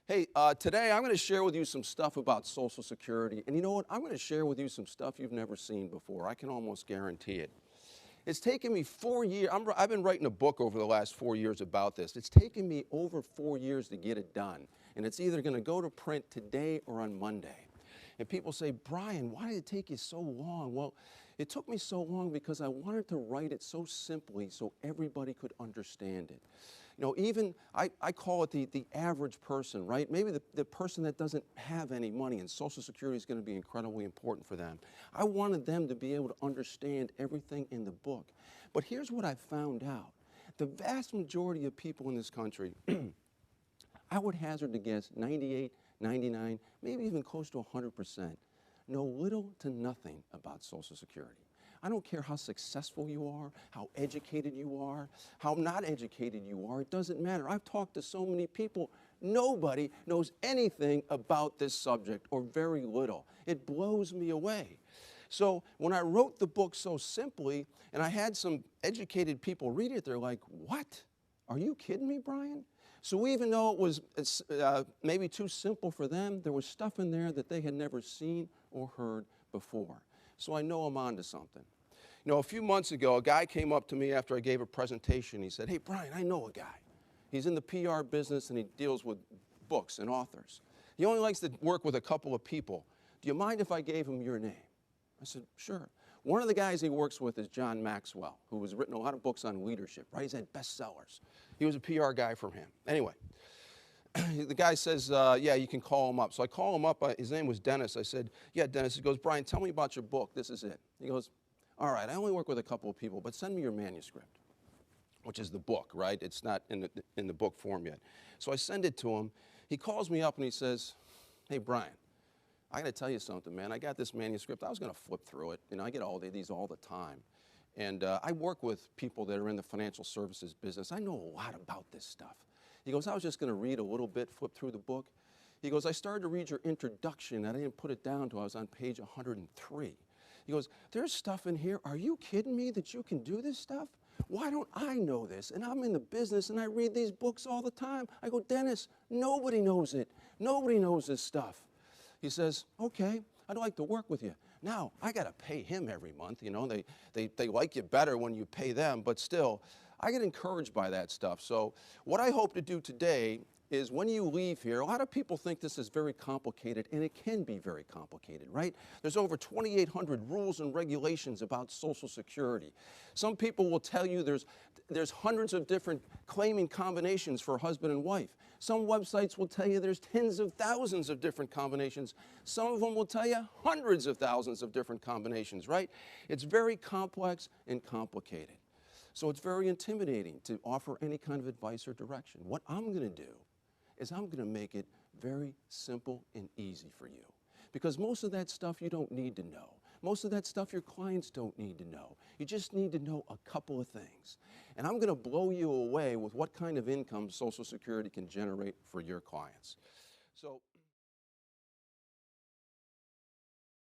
Hey, today I'm going to share with you some stuff about Social Security. And you know what? I'm going to share with you some stuff you've never seen before. I can almost guarantee it. It's taken me 4 years. I've been writing a book over the last 4 years about this. It's taken me over 4 years to get it done. And it's either going to go to print today or on Monday. And people say, Brian, why did it take you so long? Well, it took me so long because I wanted to write it so simply so everybody could understand it. You know, even, I call it the average person, right? Maybe the person that doesn't have any money, and Social Security is going to be incredibly important for them. I wanted them to be able to understand everything in the book. But here's what I found out. The vast majority of people in this country, I would hazard to guess 98, 99, maybe even close to 100%, know little to nothing about Social Security. I don't care how successful you are, how educated you are, how not educated you are, it doesn't matter. I've talked to so many people, nobody knows anything about this subject, or very little. It blows me away. So when I wrote the book so simply, and I had some educated people read it, they're like, what? Are you kidding me, Brian? So even though it was maybe too simple for them, there was stuff in there that they had never seen or heard before. So I know I'm onto something. You know, a few months ago, a guy came up to me after I gave a presentation. He said, hey, Brian, I know a guy. He's in the PR business and he deals with books and authors. He only likes to work with a couple of people. Do you mind if I gave him your name? I said, sure. One of the guys he works with is John Maxwell, who has written a lot of books on leadership, right? He's had bestsellers. He was a PR guy from him. Anyway, the guy says, yeah, you can call him up. So I call him up. His name was Dennis. I said, yeah, Dennis. He goes, Brian, tell me about your book. This is it. He goes, all right, I only work with a couple of people, but send me your manuscript, which is the book, right? It's not in the book form yet. So I send it to him. He calls me up and he says, hey, Brian, I got to tell you something, man. I got this manuscript. I was going to flip through it. You know, I get these all the time. And I work with people that are in the financial services business. I know a lot about this stuff. He goes, I was just going to read a little bit, flip through the book. He goes, I started to read your introduction, and I didn't put it down until I was on page 103. He goes, there's stuff in here. Are you kidding me that you can do this stuff? Why don't I know this? And I'm in the business, and I read these books all the time. I go, Dennis, nobody knows it. Nobody knows this stuff. He says, okay, I'd like to work with you. Now, I got to pay him every month. You know, they like you better when you pay them, but still, I get encouraged by that stuff. So what I hope to do today is when you leave here, a lot of people think this is very complicated, and it can be very complicated, right? There's over 2,800 rules and regulations about Social Security. Some people will tell you there's hundreds of different claiming combinations for husband and wife. Some websites will tell you there's tens of thousands of different combinations. Some of them will tell you hundreds of thousands of different combinations, right? It's very complex and complicated. So it's very intimidating to offer any kind of advice or direction. What I'm going to do is I'm going to make it very simple and easy for you. Because most of that stuff you don't need to know. Most of that stuff your clients don't need to know. You just need to know a couple of things. And I'm going to blow you away with what kind of income Social Security can generate for your clients. So